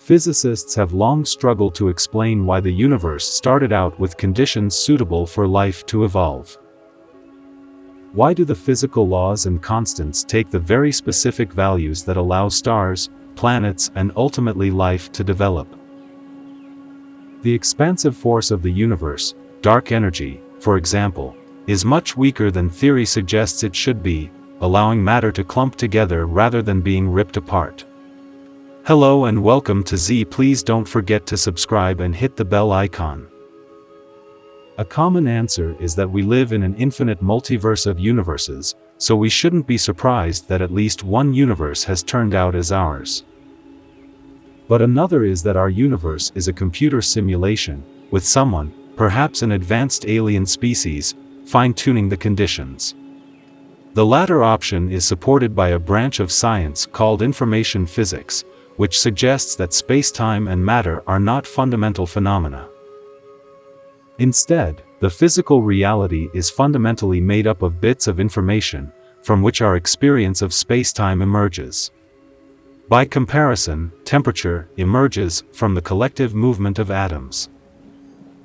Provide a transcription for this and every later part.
Physicists have long struggled to explain why the universe started out with conditions suitable for life to evolve. Why do the physical laws and constants take the very specific values that allow stars, planets, and ultimately life to develop? The expansive force of the universe, dark energy, for example, is much weaker than theory suggests it should be, allowing matter to clump together rather than being ripped apart. Hello and welcome to Z. Please don't forget to subscribe and hit the bell icon. A common answer is that we live in an infinite multiverse of universes, so we shouldn't be surprised that at least one universe has turned out as ours. But another is that our universe is a computer simulation, with someone, perhaps an advanced alien species, fine-tuning the conditions. The latter option is supported by a branch of science called information physics, which suggests that space-time and matter are not fundamental phenomena. Instead, the physical reality is fundamentally made up of bits of information, from which our experience of space-time emerges. By comparison, temperature emerges from the collective movement of atoms.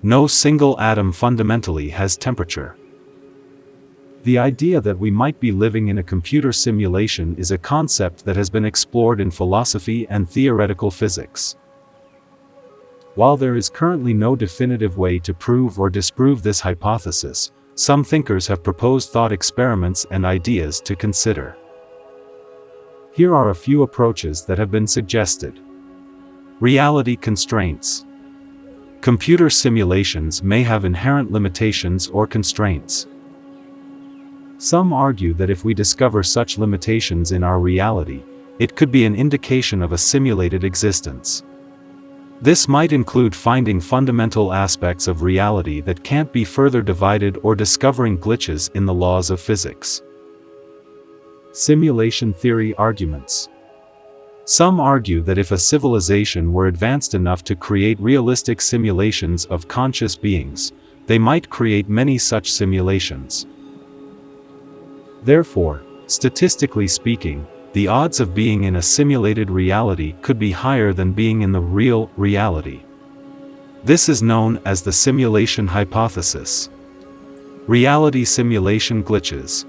No single atom fundamentally has temperature. The idea that we might be living in a computer simulation is a concept that has been explored in philosophy and theoretical physics. While there is currently no definitive way to prove or disprove this hypothesis, some thinkers have proposed thought experiments and ideas to consider. Here are a few approaches that have been suggested. Reality constraints. Computer simulations may have inherent limitations or constraints. Some argue that if we discover such limitations in our reality, it could be an indication of a simulated existence. This might include finding fundamental aspects of reality that can't be further divided or discovering glitches in the laws of physics. Simulation theory arguments. Some argue that if a civilization were advanced enough to create realistic simulations of conscious beings, they might create many such simulations. Therefore, statistically speaking, the odds of being in a simulated reality could be higher than being in the real reality. This is known as the simulation hypothesis. Reality simulation glitches.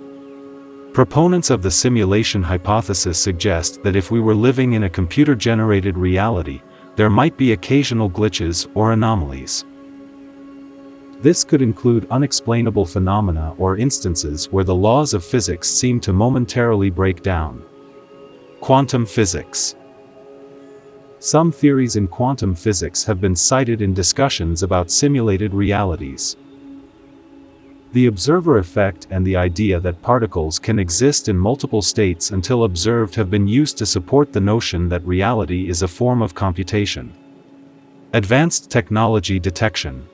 Proponents of the simulation hypothesis suggest that if we were living in a computer-generated reality, there might be occasional glitches or anomalies. This could include unexplainable phenomena or instances where the laws of physics seem to momentarily break down. Quantum physics. Some theories in quantum physics have been cited in discussions about simulated realities. The observer effect and the idea that particles can exist in multiple states until observed have been used to support the notion that reality is a form of computation. Advanced technology detection.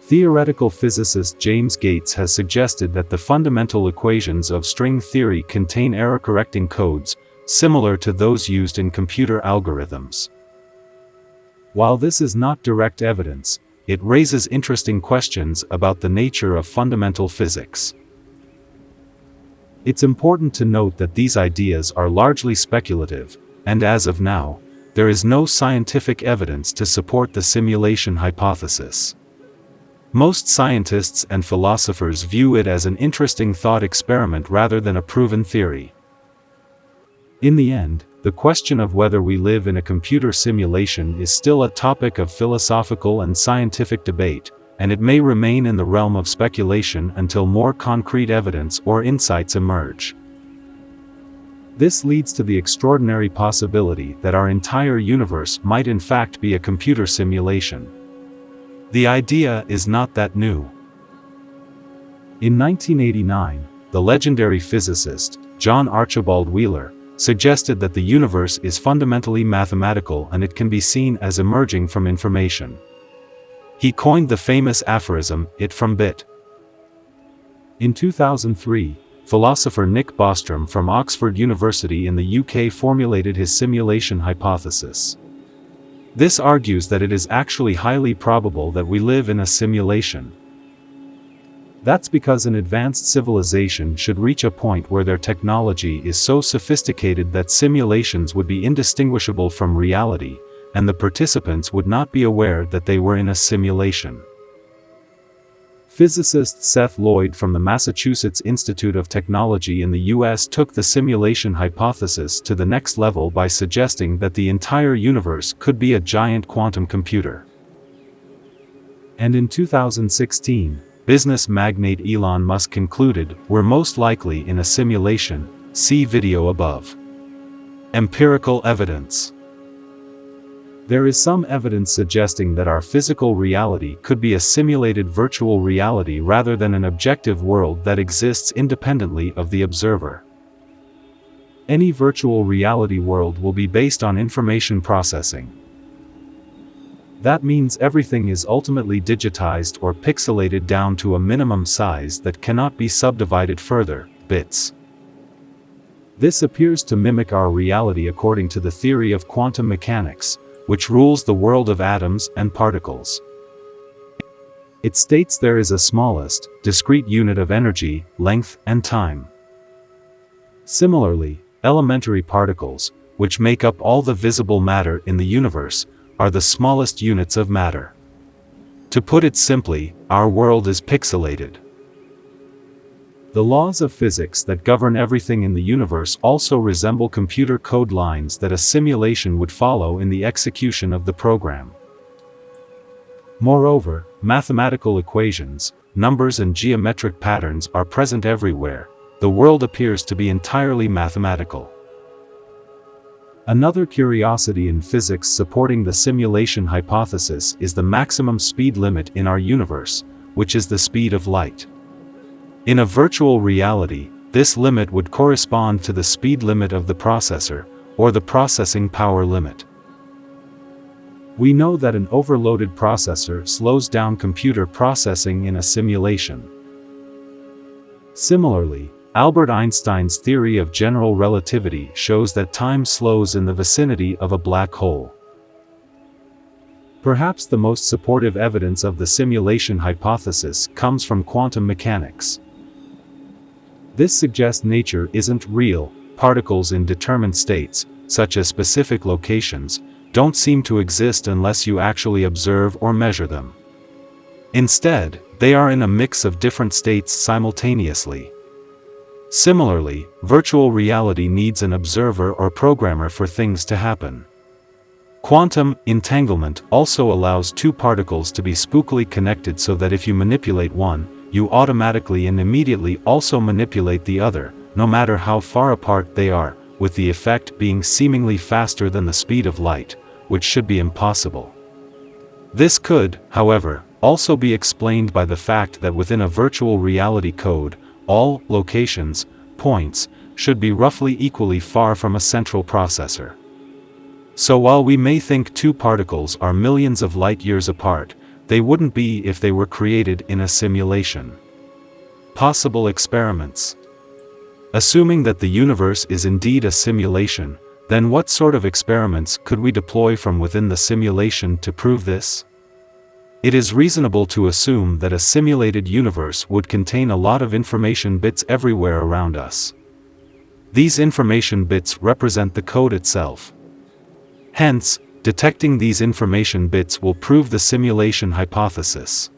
Theoretical physicist James Gates has suggested that the fundamental equations of string theory contain error-correcting codes, similar to those used in computer algorithms. While this is not direct evidence, it raises interesting questions about the nature of fundamental physics. It's important to note that these ideas are largely speculative, and as of now, there is no scientific evidence to support the simulation hypothesis. Most scientists and philosophers view it as an interesting thought experiment rather than a proven theory. In the end, the question of whether we live in a computer simulation is still a topic of philosophical and scientific debate, and it may remain in the realm of speculation until more concrete evidence or insights emerge. This leads to the extraordinary possibility that our entire universe might in fact be a computer simulation. The idea is not that new. In 1989, the legendary physicist, John Archibald Wheeler, suggested that the universe is fundamentally mathematical and it can be seen as emerging from information. He coined the famous aphorism, "it from bit." In 2003, philosopher Nick Bostrom from Oxford University in the UK formulated his simulation hypothesis. This argues that it is actually highly probable that we live in a simulation. That's because an advanced civilization should reach a point where their technology is so sophisticated that simulations would be indistinguishable from reality, and the participants would not be aware that they were in a simulation. Physicist Seth Lloyd from the Massachusetts Institute of Technology in the US took the simulation hypothesis to the next level by suggesting that the entire universe could be a giant quantum computer. And in 2016, business magnate Elon Musk concluded we're most likely in a simulation. See video above. Empirical evidence. There is some evidence suggesting that our physical reality could be a simulated virtual reality rather than an objective world that exists independently of the observer. Any virtual reality world will be based on information processing. That means everything is ultimately digitized or pixelated down to a minimum size that cannot be subdivided further, bits. This appears to mimic our reality according to the theory of quantum mechanics, which rules the world of atoms and particles. It states there is a smallest, discrete unit of energy, length, and time. Similarly, elementary particles, which make up all the visible matter in the universe, are the smallest units of matter. To put it simply, our world is pixelated. The laws of physics that govern everything in the universe also resemble computer code lines that a simulation would follow in the execution of the program. Moreover, mathematical equations, numbers and geometric patterns are present everywhere. The world appears to be entirely mathematical. Another curiosity in physics supporting the simulation hypothesis is the maximum speed limit in our universe, which is the speed of light. In a virtual reality, this limit would correspond to the speed limit of the processor, or the processing power limit. We know that an overloaded processor slows down computer processing in a simulation. Similarly, Albert Einstein's theory of general relativity shows that time slows in the vicinity of a black hole. Perhaps the most supportive evidence of the simulation hypothesis comes from quantum mechanics. This suggests nature isn't real. Particles in determined states, such as specific locations, don't seem to exist unless you actually observe or measure them. Instead, they are in a mix of different states simultaneously. Similarly, virtual reality needs an observer or programmer for things to happen. Quantum entanglement also allows two particles to be spookily connected so that if you manipulate one, you automatically and immediately also manipulate the other, no matter how far apart they are, with the effect being seemingly faster than the speed of light, which should be impossible. This could, however, also be explained by the fact that within a virtual reality code, all locations, points, should be roughly equally far from a central processor. So while we may think two particles are millions of light years apart, they wouldn't be if they were created in a simulation. Possible experiments. Assuming that the universe is indeed a simulation, then what sort of experiments could we deploy from within the simulation to prove this? It is reasonable to assume that a simulated universe would contain a lot of information bits everywhere around us. These information bits represent the code itself. Hence, detecting these information bits will prove the simulation hypothesis.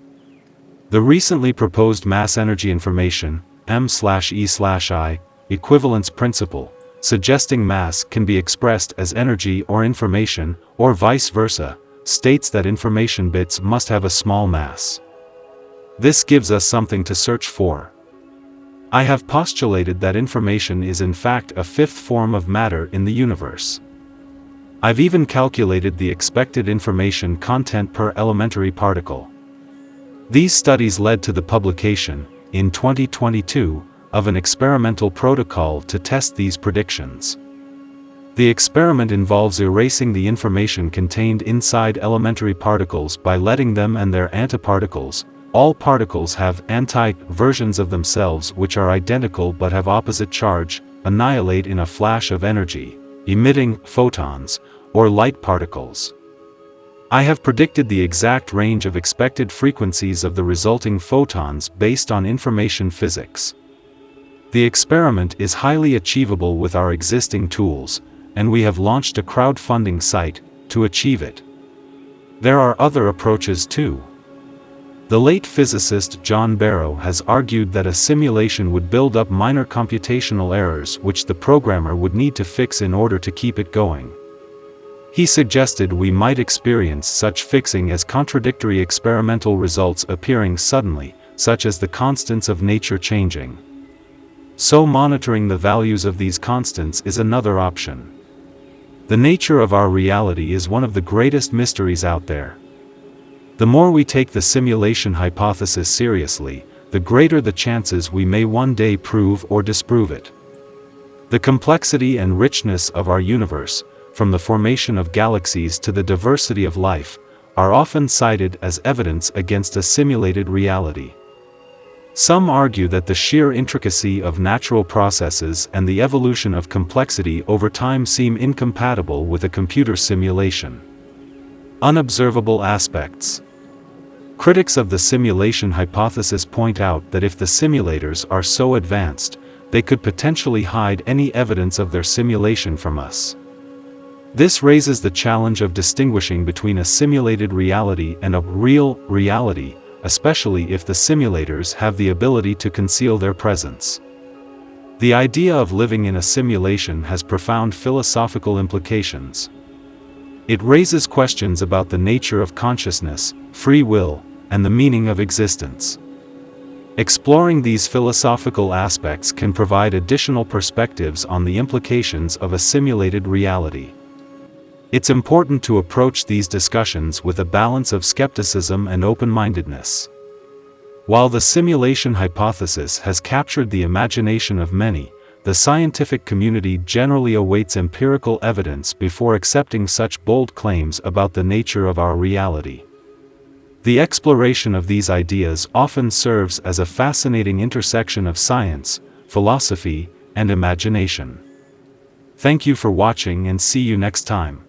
The recently proposed mass-energy information, m/e/I, equivalence principle, suggesting mass can be expressed as energy or information, or vice versa, states that information bits must have a small mass. This gives us something to search for. I have postulated that information is in fact a fifth form of matter in the universe. I've even calculated the expected information content per elementary particle. These studies led to the publication, in 2022, of an experimental protocol to test these predictions. The experiment involves erasing the information contained inside elementary particles by letting them and their antiparticles, all particles have anti-versions of themselves which are identical but have opposite charge, annihilate in a flash of energy, emitting photons, or light particles. I have predicted the exact range of expected frequencies of the resulting photons based on information physics. The experiment is highly achievable with our existing tools, and we have launched a crowdfunding site to achieve it. There are other approaches too. The late physicist John Barrow has argued that a simulation would build up minor computational errors which the programmer would need to fix in order to keep it going. He suggested we might experience such fixing as contradictory experimental results appearing suddenly, such as the constants of nature changing. So monitoring the values of these constants is another option. The nature of our reality is one of the greatest mysteries out there. The more we take the simulation hypothesis seriously, the greater the chances we may one day prove or disprove it. The complexity and richness of our universe, from the formation of galaxies to the diversity of life, are often cited as evidence against a simulated reality. Some argue that the sheer intricacy of natural processes and the evolution of complexity over time seem incompatible with a computer simulation. Unobservable aspects. Critics of the simulation hypothesis point out that if the simulators are so advanced, they could potentially hide any evidence of their simulation from us. This raises the challenge of distinguishing between a simulated reality and a real reality, especially if the simulators have the ability to conceal their presence. The idea of living in a simulation has profound philosophical implications. It raises questions about the nature of consciousness, free will, and the meaning of existence. Exploring these philosophical aspects can provide additional perspectives on the implications of a simulated reality. It's important to approach these discussions with a balance of skepticism and open-mindedness. While the simulation hypothesis has captured the imagination of many, the scientific community generally awaits empirical evidence before accepting such bold claims about the nature of our reality. The exploration of these ideas often serves as a fascinating intersection of science, philosophy, and imagination. Thank you for watching and see you next time.